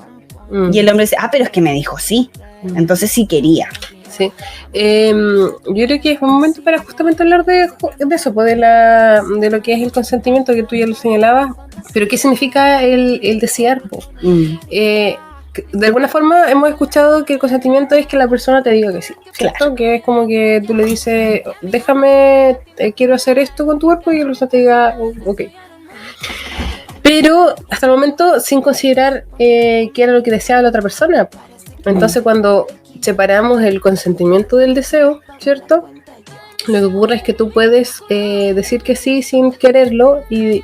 [SPEAKER 2] Y el hombre dice, pero es que me dijo sí, entonces sí quería.
[SPEAKER 1] Sí. Yo creo que es un momento para justamente hablar de eso, pues, de lo que es el consentimiento, que tú ya lo señalabas, pero ¿qué significa el desear? De alguna forma hemos escuchado que el consentimiento es que la persona te diga que sí, ¿cierto?
[SPEAKER 2] Claro.
[SPEAKER 1] Que es como que tú le dices, déjame, quiero hacer esto con tu cuerpo, y la persona te diga, ok. Pero hasta el momento sin considerar qué era lo que deseaba la otra persona. Entonces cuando separamos el consentimiento del deseo, ¿cierto? Lo que ocurre es que tú puedes decir que sí sin quererlo y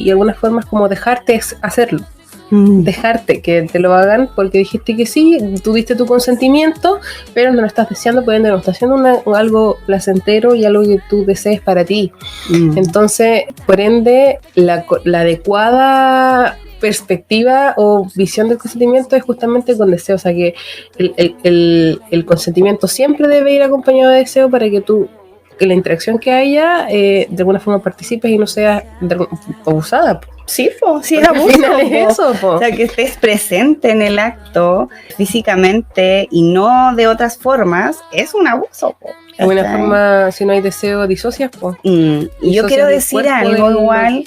[SPEAKER 1] de alguna forma es como dejarte hacerlo. Dejarte que te lo hagan porque dijiste que sí, tuviste tu consentimiento, pero no lo estás deseando, por ende no estás haciendo algo placentero y algo que tú desees para ti. Entonces, por ende, la adecuada perspectiva o visión del consentimiento es justamente con deseo. O sea que el consentimiento siempre debe ir acompañado de deseo para que tú, que la interacción que haya, de alguna forma participes y no seas abusada.
[SPEAKER 2] Sí, sí, es abuso. Es eso, o sea, que estés presente en el acto físicamente y no de otras formas, es un abuso.
[SPEAKER 1] De alguna forma, si no hay deseo, disocias.
[SPEAKER 2] Y yo quiero decir algo igual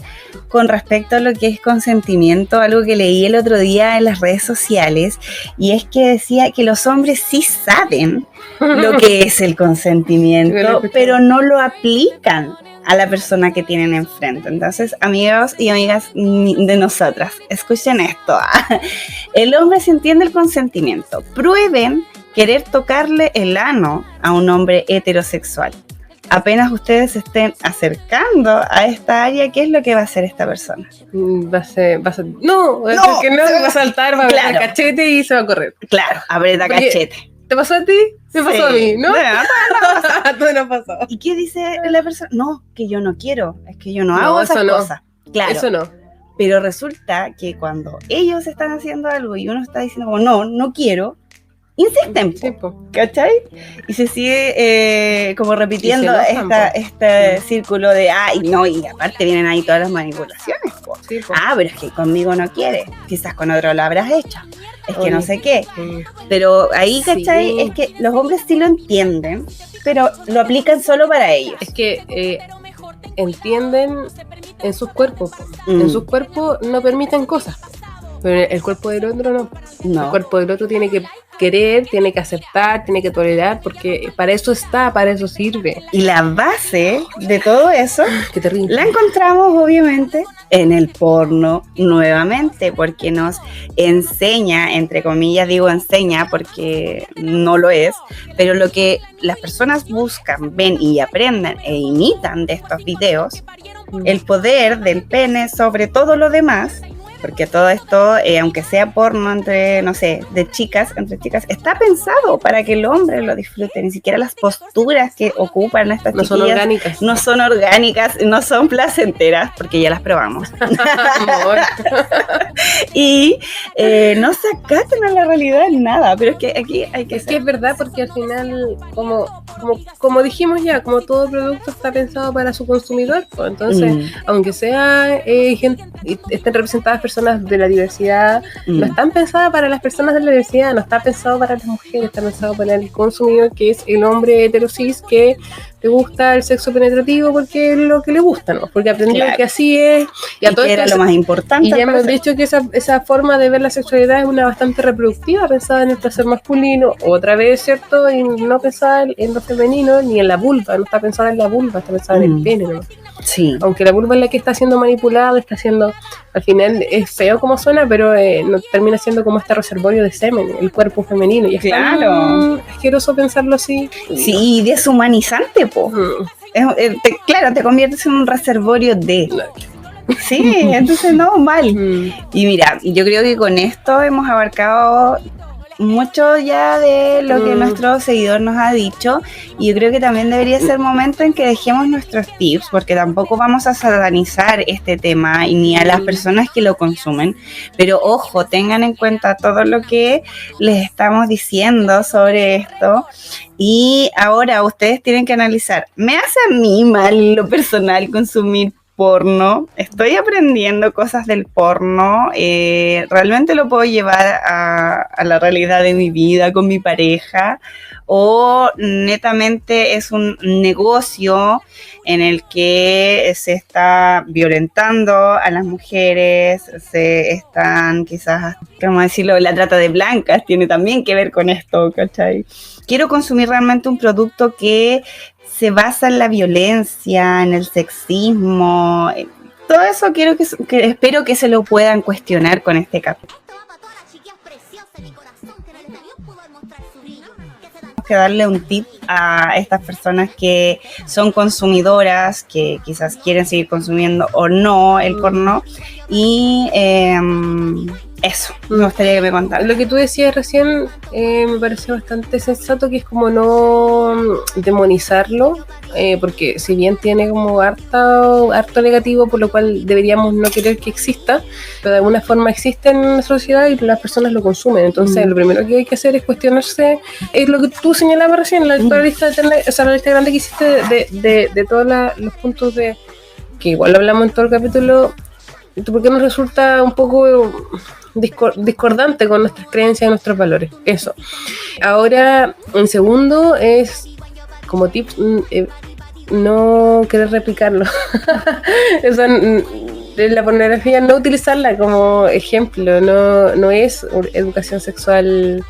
[SPEAKER 2] con respecto a lo que es consentimiento, algo que leí el otro día en las redes sociales, y es que decía que los hombres sí saben lo que es el consentimiento, pero no lo aplican a la persona que tienen enfrente. Entonces, amigos y amigas de nosotras, escuchen esto. El hombre sí entiende el consentimiento. Prueben querer tocarle el ano a un hombre heterosexual. Apenas ustedes se estén acercando a esta área, ¿qué es lo que va a hacer esta persona?
[SPEAKER 1] Va a no, porque no va a saltar, va a apretar cachete y se va a correr.
[SPEAKER 2] Claro, aprieta cachete.
[SPEAKER 1] ¿Te pasó a ti? Me pasó a mí, ¿no? Todo nos pasó.
[SPEAKER 2] ¿Y qué dice la persona? No, que yo no quiero, es que yo no
[SPEAKER 1] No,
[SPEAKER 2] hago
[SPEAKER 1] eso
[SPEAKER 2] esas
[SPEAKER 1] no.
[SPEAKER 2] cosas. Claro.
[SPEAKER 1] Eso no.
[SPEAKER 2] Pero resulta que cuando ellos están haciendo algo y uno está diciendo como no quiero, insisten,
[SPEAKER 1] Sí, po.
[SPEAKER 2] ¿cachai? Y se sigue como repitiendo
[SPEAKER 1] Y se enojan,
[SPEAKER 2] este círculo de y aparte vienen ahí todas las manipulaciones, po.
[SPEAKER 1] Sí, po.
[SPEAKER 2] Pero es que conmigo no quiere, quizás con otro lo habrás hecho, es que
[SPEAKER 1] Oye.
[SPEAKER 2] no sé qué.
[SPEAKER 1] Mm.
[SPEAKER 2] Pero ahí, ¿cachai?
[SPEAKER 1] Sí.
[SPEAKER 2] Es que los hombres sí lo entienden, pero lo aplican solo para ellos.
[SPEAKER 1] Es que entienden en sus cuerpos, po.
[SPEAKER 2] Mm.
[SPEAKER 1] En sus cuerpos no permiten cosas, po. Pero el cuerpo del otro no. El
[SPEAKER 2] No.
[SPEAKER 1] cuerpo del otro tiene que querer, tiene que aceptar, tiene que tolerar, porque para eso está, para eso sirve.
[SPEAKER 2] Y la base de todo eso
[SPEAKER 1] Qué terrible.
[SPEAKER 2] la encontramos obviamente en el porno nuevamente, porque nos enseña, entre comillas digo enseña porque no lo es, pero lo que las personas buscan, ven y aprenden e imitan de estos videos, el poder del pene sobre todo lo demás. Porque todo esto, aunque sea porno entre, no sé, entre chicas, está pensado para que el hombre lo disfrute. Ni siquiera las posturas que ocupan estas
[SPEAKER 1] No son
[SPEAKER 2] chiquillas
[SPEAKER 1] orgánicas.
[SPEAKER 2] no son orgánicas, no son placenteras, porque ya las probamos.
[SPEAKER 1] Amor.
[SPEAKER 2] Y no se acatan a la realidad en nada, pero es que aquí hay que
[SPEAKER 1] Es que es verdad, porque al final, como dijimos ya, como todo producto está pensado para su consumidor, pues entonces, aunque sea gente, estén representadas personas de la diversidad, no están pensadas para las personas de la diversidad, no está pensado para las mujeres, está pensado para el consumidor, que es el hombre heterosis que le gusta el sexo penetrativo porque es lo que le gusta, ¿no? Porque aprendió
[SPEAKER 2] Claro.
[SPEAKER 1] que así es.
[SPEAKER 2] Y
[SPEAKER 1] a todo
[SPEAKER 2] que
[SPEAKER 1] esto
[SPEAKER 2] era lo más importante.
[SPEAKER 1] Y ya hemos dicho que esa forma de ver la sexualidad es una bastante reproductiva, pensada en el placer masculino, otra vez, ¿cierto? Y no pensada en lo femenino, ni en la vulva, no está pensada en la vulva, está pensada en el pene, ¿no?
[SPEAKER 2] Sí.
[SPEAKER 1] Aunque la vulva es la que está siendo manipulada, está siendo, al final es feo como suena, pero no termina siendo como este reservorio de semen, el cuerpo femenino. Y es
[SPEAKER 2] Claro.
[SPEAKER 1] asqueroso pensarlo así.
[SPEAKER 2] Sí, deshumanizante, po. Claro, te conviertes en un reservorio de... Sí, entonces no, mal. Y mira, yo creo que con esto hemos abarcado mucho ya de lo que nuestro seguidor nos ha dicho, y yo creo que también debería ser momento en que dejemos nuestros tips, porque tampoco vamos a satanizar este tema y ni a las personas que lo consumen, pero ojo, tengan en cuenta todo lo que les estamos diciendo sobre esto. Y ahora ustedes tienen que analizar, ¿me hace a mí mal en lo personal consumir porno? ¿Estoy aprendiendo cosas del porno? ¿Realmente lo puedo llevar a la realidad de mi vida con mi pareja? ¿O netamente es un negocio en el que se está violentando a las mujeres, se están quizás, ¿cómo decirlo? La trata de blancas tiene también que ver con esto, ¿cachai? Quiero consumir realmente un producto que se basa en la violencia, en el sexismo. Todo eso quiero que espero que se lo puedan cuestionar con este capítulo. Tenemos que darle un tip a estas personas que son consumidoras, que quizás quieren seguir consumiendo o no el porno. Y eso, me gustaría que me contaran.
[SPEAKER 1] Lo que tú decías recién me parece bastante sensato, que es como no demonizarlo, porque si bien tiene como harto negativo, por lo cual deberíamos no querer que exista, pero de alguna forma existe en nuestra sociedad y las personas lo consumen. Entonces lo primero que hay que hacer es cuestionarse, es lo que tú señalabas recién, la lista grande que hiciste de todos los puntos de que igual hablamos en todo el capítulo, porque nos resulta un poco discordante con nuestras creencias y nuestros valores. Eso. Ahora, en segundo, es como tips, no querer replicarlo. O sea, la pornografía, no utilizarla como ejemplo, no es educación sexual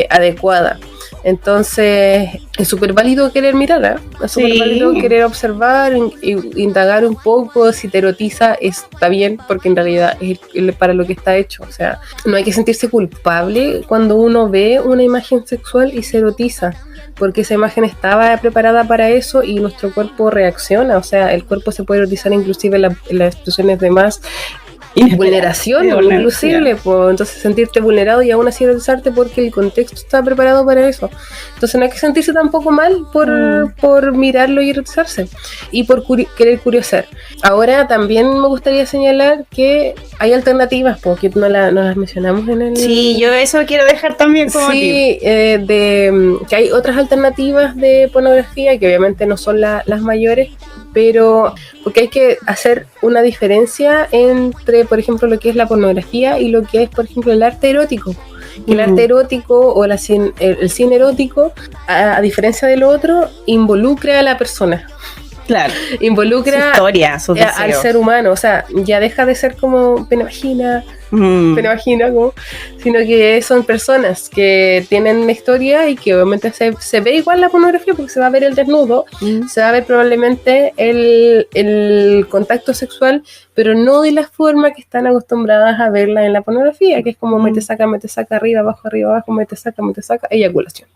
[SPEAKER 1] adecuada. Entonces es súper válido querer mirar, ¿eh? Es súper válido querer observar, indagar un poco. Si te erotiza está bien, porque en realidad es para lo que está hecho. O sea, no hay que sentirse culpable cuando uno ve una imagen sexual y se erotiza, porque esa imagen estaba preparada para eso y nuestro cuerpo reacciona. O sea, el cuerpo se puede erotizar inclusive en las situaciones de más vulneración, inclusive, pues, entonces sentirte vulnerado y aún así erotizarte porque el contexto está preparado para eso. Entonces no hay que sentirse tampoco mal por mirarlo y erotizarse y por querer curiosear. Ahora también me gustaría señalar que hay alternativas, porque no las mencionamos en el...
[SPEAKER 2] Sí, yo eso quiero dejar también como
[SPEAKER 1] sí, que hay otras alternativas de pornografía que obviamente no son las mayores, pero porque hay que hacer una diferencia entre, por ejemplo, lo que es la pornografía y lo que es, por ejemplo, el arte erótico. El arte erótico o el cine erótico, a diferencia del otro, involucra a la persona.
[SPEAKER 2] Claro.
[SPEAKER 1] Involucra
[SPEAKER 2] su historia, sus deseos.
[SPEAKER 1] Al ser humano, o sea, ya deja de ser como pene vagina, como, sino que son personas que tienen una historia y que obviamente se ve igual la pornografía porque se va a ver el desnudo, se va a ver probablemente el contacto sexual, pero no de la forma que están acostumbradas a verla en la pornografía, que es como mete, saca, arriba, abajo, mete, saca, eyaculación.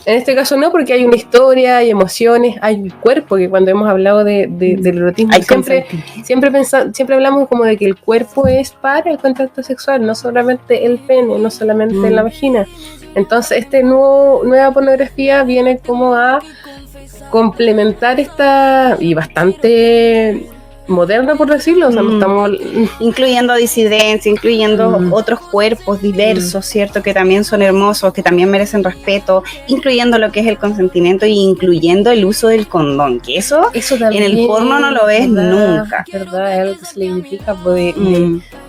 [SPEAKER 1] En este caso no, porque hay una historia, hay emociones, hay cuerpo, que cuando hemos hablado del erotismo siempre hablamos como de que el cuerpo es para el contacto sexual, no solamente el pene, no solamente la vagina. Entonces nueva pornografía viene como a complementar esta, y bastante moderna, por decirlo, o sea, no estamos...
[SPEAKER 2] incluyendo disidencia, incluyendo otros cuerpos diversos, ¿cierto? Que también son hermosos, que también merecen respeto, incluyendo lo que es el consentimiento y incluyendo el uso del condón, que eso en el porno no lo ves nunca.
[SPEAKER 1] Es verdad, es algo que se le critica,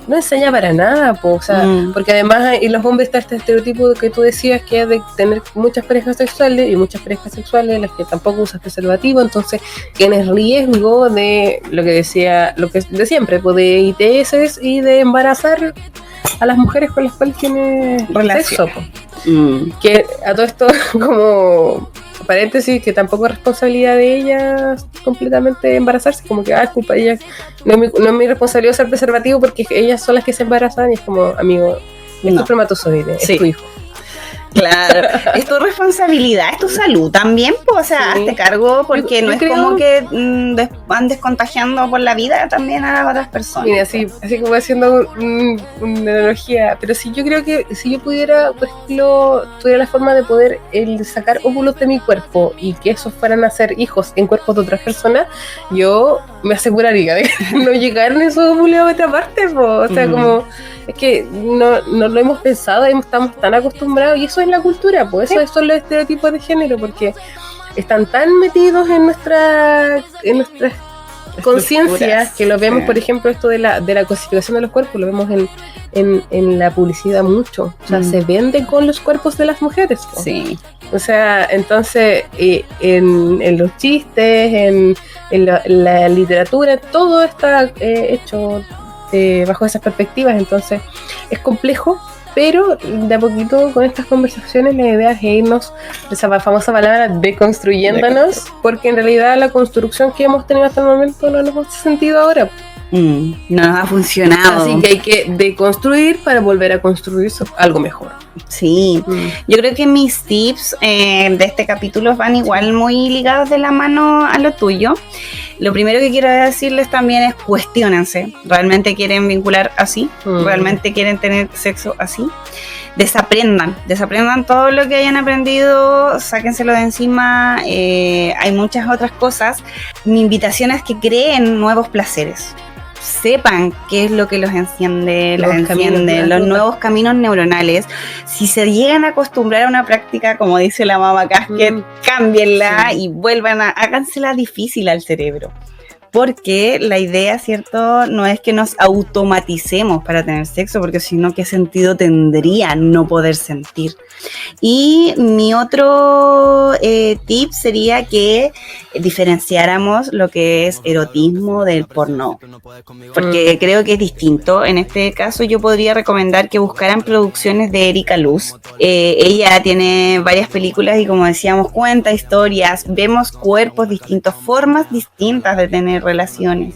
[SPEAKER 1] no enseña para nada, o sea, porque además en los hombres está este estereotipo que tú decías, que es de tener muchas parejas sexuales y muchas parejas sexuales las que tampoco usan preservativo, entonces tienes riesgo de lo que de siempre, de ITS y de embarazar a las mujeres con las cuales tiene
[SPEAKER 2] relación.
[SPEAKER 1] Sexo, que a todo esto, como paréntesis, que tampoco es responsabilidad de ellas completamente embarazarse, como que es culpa de ellas, no es mi responsabilidad usar preservativo porque ellas son las que se embarazan, y es como, amigo, es tu espermatozoide, es tu hijo.
[SPEAKER 2] Claro, es tu responsabilidad, es tu salud también, pues, o sea, hazte cargo, porque no es como que andes contagiando por la vida también a las otras personas.
[SPEAKER 1] Mira, así como haciendo una analogía, pero yo creo que si yo pudiera, por ejemplo, tuviera la forma de poder sacar óvulos de mi cuerpo y que esos fueran a ser hijos en cuerpos de otras personas, yo me aseguraría de que no llegaran esos óvulos a otra parte, pues, o sea, como... Es que no lo hemos pensado, estamos tan acostumbrados, y eso es la cultura, pues eso son los estereotipos de género, porque están tan metidos en nuestras conciencias que lo vemos, por ejemplo, esto de la cosificación de los cuerpos, lo vemos en la publicidad mucho, o sea, se vende con los cuerpos de las mujeres, pues.
[SPEAKER 2] Sí.
[SPEAKER 1] O sea, entonces en los chistes, en la literatura, todo está hecho bajo esas perspectivas, entonces es complejo, pero de a poquito con estas conversaciones la idea es irnos, esa famosa palabra, deconstruyéndonos, porque en realidad la construcción que hemos tenido hasta el momento no nos hace sentido ahora.
[SPEAKER 2] No nos ha funcionado.
[SPEAKER 1] Así que hay que deconstruir para volver a construir algo mejor.
[SPEAKER 2] Sí, yo creo que mis tips de este capítulo van igual muy ligados de la mano a lo tuyo. Lo primero que quiero decirles también es cuestiónense. ¿Realmente quieren vincular así? ¿Realmente quieren tener sexo así? Desaprendan todo lo que hayan aprendido, sáquenselo de encima. Hay muchas otras cosas. Mi invitación es que creen nuevos placeres. Sepan qué es lo que los enciende, los nuevos caminos neuronales. Si se llegan a acostumbrar a una práctica, como dice la Mama Casket, cámbienla y hágansela difícil al cerebro. Porque la idea, ¿cierto?, no es que nos automaticemos para tener sexo, porque si no, ¿qué sentido tendría no poder sentir? Y mi otro tip sería que diferenciáramos lo que es erotismo del porno, porque creo que es distinto. En este caso yo podría recomendar que buscaran producciones de Erika Luz. Ella tiene varias películas y, como decíamos, cuenta historias, vemos cuerpos distintos, formas distintas de tener relaciones.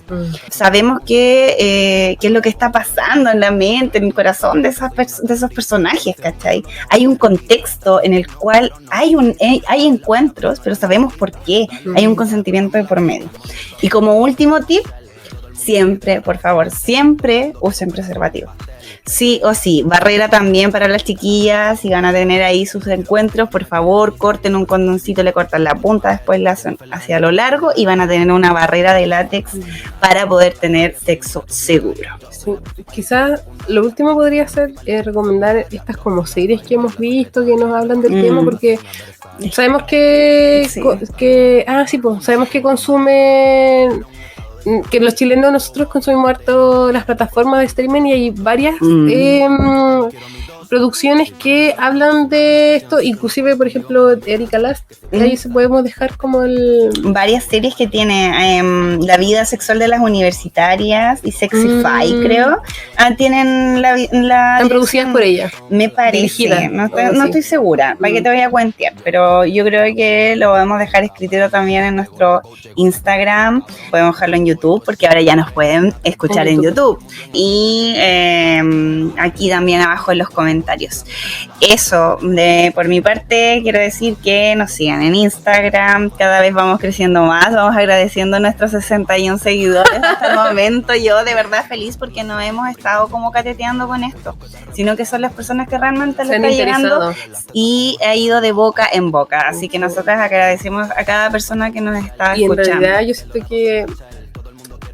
[SPEAKER 2] Sabemos qué es lo que está pasando en la mente, en el corazón de esos personajes, ¿cachai? Hay un contexto en el cual hay encuentros, pero sabemos por qué. Hay un consentimiento de por medio. Y como último tip, siempre, por favor, siempre usen preservativo. Sí o sí, barrera también para las chiquillas, si van a tener ahí sus encuentros, por favor, corten un condoncito, le cortan la punta, después la hacen hacia lo largo y van a tener una barrera de látex para poder tener sexo seguro.
[SPEAKER 1] Sí, quizás lo último podría ser recomendar estas como series que hemos visto, que nos hablan del tema, porque sabemos que, sabemos que consumen... que los chilenos nosotros consumimos harto las plataformas de streaming y hay varias producciones que hablan de esto, inclusive por ejemplo Erika Last, ahí se podemos dejar como
[SPEAKER 2] varias series que tiene la vida sexual de las universitarias y Sexify, creo, tienen la
[SPEAKER 1] están producidas por ella,
[SPEAKER 2] me parece, dirigida, no estoy segura, para que te voy a cuentear, pero yo creo que lo podemos dejar escrito también en nuestro Instagram, podemos dejarlo en YouTube, porque ahora ya nos pueden escuchar en YouTube. Y aquí también abajo en los comentarios. Eso, por mi parte, quiero decir que nos sigan en Instagram, cada vez vamos creciendo más, vamos agradeciendo nuestros 61 seguidores hasta el momento. Yo de verdad feliz porque no hemos estado como cateteando con esto, sino que son las personas que realmente le están llegando y ha ido de boca en boca, así que nosotras agradecemos a cada persona que nos está escuchando.
[SPEAKER 1] En realidad yo siento que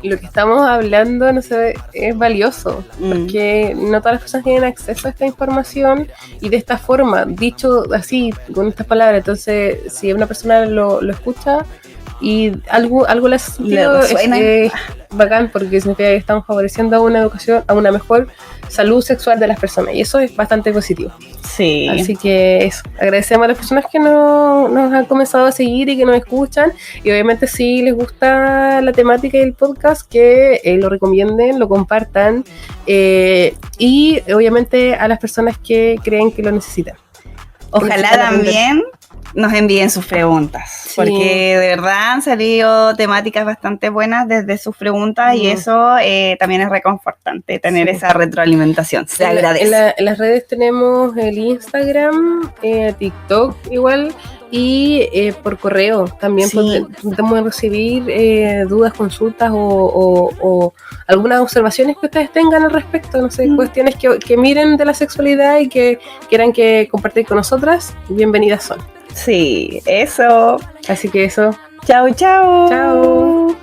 [SPEAKER 1] lo que estamos hablando, no sé, es valioso, porque no todas las personas tienen acceso a esta información y de esta forma, dicho así, con estas palabras. Entonces, si una persona lo escucha y algo le hace sentido, es bacán, porque significa que estamos favoreciendo a una educación, a una mejor salud sexual de las personas, y eso es bastante positivo.
[SPEAKER 2] Sí.
[SPEAKER 1] Así que eso, agradecemos a las personas que nos han comenzado a seguir y que nos escuchan, y obviamente si les gusta la temática del podcast, que lo recomienden, lo compartan, y obviamente a las personas que creen que lo necesitan.
[SPEAKER 2] Ojalá también nos envíen sus preguntas, porque de verdad han salido temáticas bastante buenas desde sus preguntas, y eso también es reconfortante, tener esa retroalimentación. Se agradece.
[SPEAKER 1] En las redes tenemos el Instagram, TikTok igual, y por correo también podemos recibir dudas, consultas o algunas observaciones que ustedes tengan al respecto, no sé, cuestiones que miren de la sexualidad y que quieran que compartir con nosotras, bienvenidas son.
[SPEAKER 2] Sí, eso.
[SPEAKER 1] Así que eso.
[SPEAKER 2] Chao, chao.
[SPEAKER 1] Chao.